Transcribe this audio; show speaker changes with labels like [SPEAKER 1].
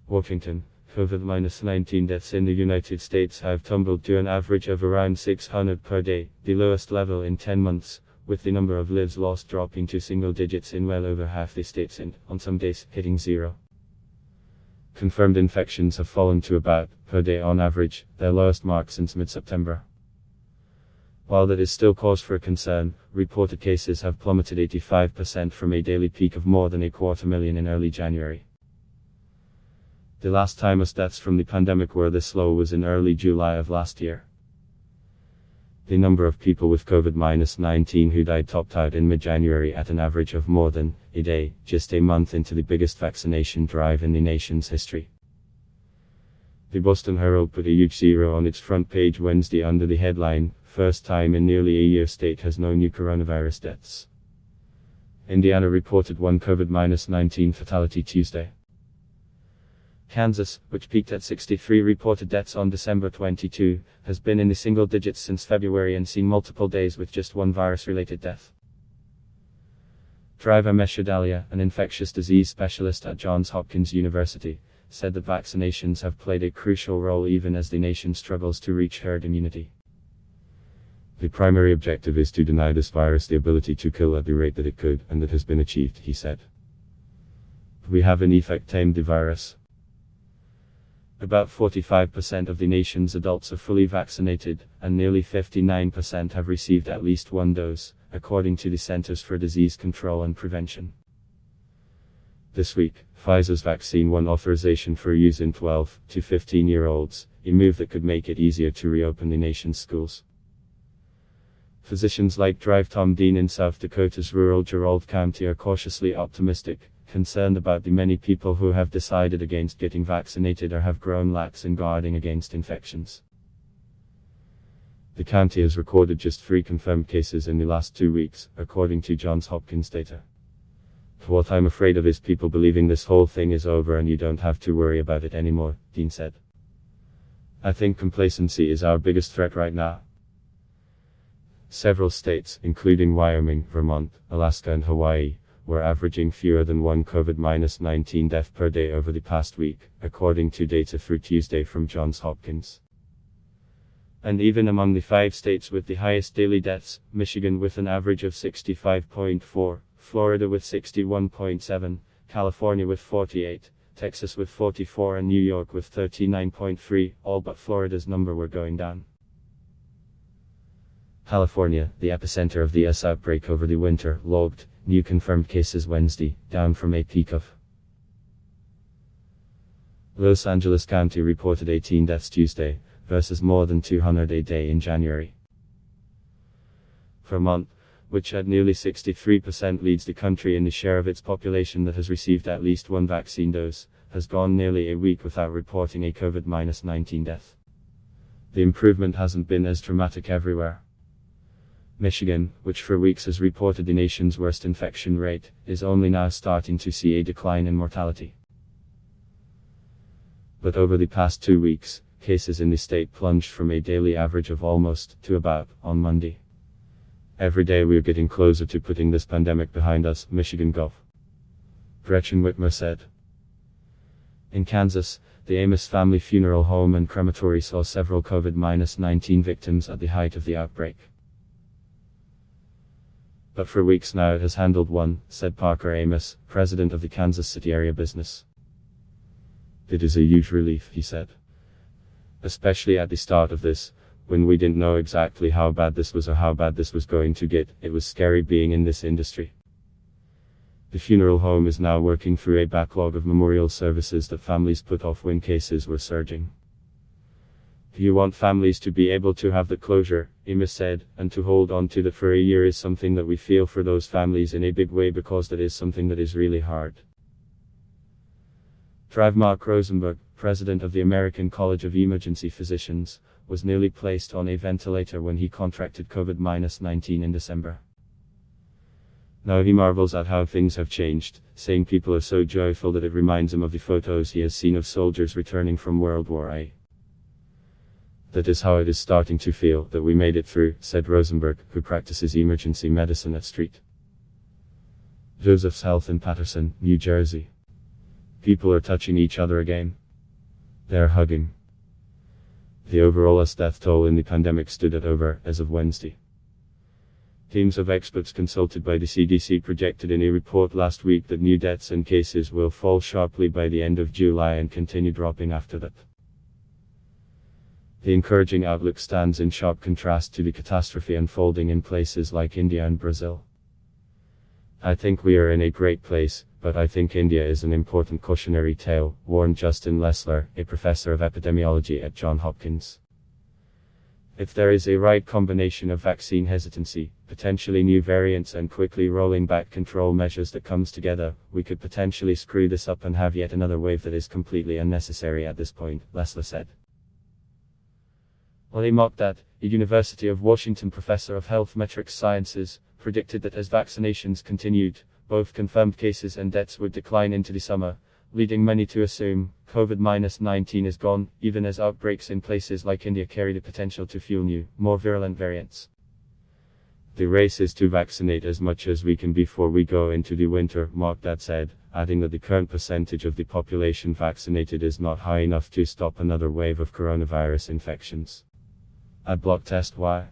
[SPEAKER 1] Washington, COVID-19 deaths in the United States have tumbled to an average of around 600 per day, the lowest level in 10 months, with the number of lives lost dropping to single digits in well over half the states and, on some days, hitting zero. Confirmed infections have fallen to about, per day on average, their lowest mark since mid-September. While that is still cause for concern, reported cases have plummeted 85% from a daily peak of more than 250,000 in early January. The last time most deaths from the pandemic were this low was in early July of last year. The number of people with COVID-19 who died topped out in mid-January at an average of more than a day, just a month into the biggest vaccination drive in the nation's history. The Boston Herald put a huge zero on its front page Wednesday under the headline, "First time in nearly a year state has no new coronavirus deaths." Indiana reported one COVID-19 fatality Tuesday. Kansas, which peaked at 63 reported deaths on December 22, has been in the single digits since February and seen multiple days with just one virus-related death. Driver Meshudalia, an infectious disease specialist at Johns Hopkins University, said that vaccinations have played a crucial role even as the nation struggles to reach herd immunity. The primary objective is to deny this virus the ability to kill at the rate that it could, and that has been achieved, he said. We have in effect tamed the virus. About 45% of the nation's adults are fully vaccinated, and nearly 59% have received at least one dose, according to the Centers for Disease Control and Prevention. This week, Pfizer's vaccine won authorization for use in 12 to 15-year-olds, a move that could make it easier to reopen the nation's schools. Physicians like Tom Dean in South Dakota's rural Gerald County are cautiously optimistic, concerned about the many people who have decided against getting vaccinated or have grown lax in guarding against infections. The county has recorded just 3 confirmed cases in the last 2 weeks, according to Johns Hopkins data. "What I'm afraid of is people believing this whole thing is over and you don't have to worry about it anymore," Dean said. "I think complacency is our biggest threat right now." Several states, including Wyoming, Vermont, Alaska and Hawaii, were averaging fewer than one COVID-19 death per day over the past week, according to data through Tuesday from Johns Hopkins. And even among the 5 states with the highest daily deaths, Michigan with an average of 65.4, Florida with 61.7, California with 48, Texas with 44 and New York with 39.3, all but Florida's number were going down. California, the epicenter of the outbreak over the winter, logged new confirmed cases Wednesday, down from a peak of. Los Angeles County reported 18 deaths Tuesday, versus more than 200 a day in January. Vermont, which at nearly 63% leads the country in the share of its population that has received at least one vaccine dose, has gone nearly a week without reporting a COVID-19 death. The improvement hasn't been as dramatic everywhere. Michigan, which for weeks has reported the nation's worst infection rate, is only now starting to see a decline in mortality. But over the past 2 weeks, cases in the state plunged from a daily average of almost to about on Monday. "Every day we're getting closer to putting this pandemic behind us," Michigan Gov. Gretchen Whitmer said. In Kansas, the Amos family funeral home and crematory saw several COVID-19 victims at the height of the outbreak. "But for weeks now it has handled one," said Parker Amos, president of the Kansas City area business. "It is a huge relief," he said. "Especially at the start of this, when we didn't know exactly how bad this was or how bad this was going to get, it was scary being in this industry." The funeral home is now working through a backlog of memorial services that families put off when cases were surging. "You want families to be able to have the closure," Amos said, "and to hold on to that for a year is something that we feel for those families in a big way because that is something that is really hard." Mark Rosenberg, president of the American College of Emergency Physicians, was nearly placed on a ventilator when he contracted COVID-19 in December. Now he marvels at how things have changed, saying people are so joyful that it reminds him of the photos he has seen of soldiers returning from World War I. "That is how it is starting to feel, that we made it through," said Rosenberg, who practices emergency medicine at St. Joseph's Health in Paterson, New Jersey. People are touching each other again. They're hugging. The overall death toll in the pandemic stood at over, as of Wednesday. Teams of experts consulted by the CDC projected in a report last week that new deaths and cases will fall sharply by the end of July and continue dropping after that. The encouraging outlook stands in sharp contrast to the catastrophe unfolding in places like India and Brazil. I think we are in a great place, but I think India is an important cautionary tale, warned Justin Lessler, a professor of epidemiology at Johns Hopkins. If there is a right combination of vaccine hesitancy, potentially new variants and quickly rolling back control measures that comes together, we could potentially screw this up and have yet another wave that is completely unnecessary at this point, Lessler said. Ali Mokdad, a University of Washington professor of health metrics sciences, predicted that as vaccinations continued, both confirmed cases and deaths would decline into the summer, leading many to assume COVID-19 is gone, even as outbreaks in places like India carry the potential to fuel new, more virulent variants. The race is to vaccinate as much as we can before we go into the winter, Mokdad said, adding that the current percentage of the population vaccinated is not high enough to stop another wave of coronavirus infections. Ad block test why?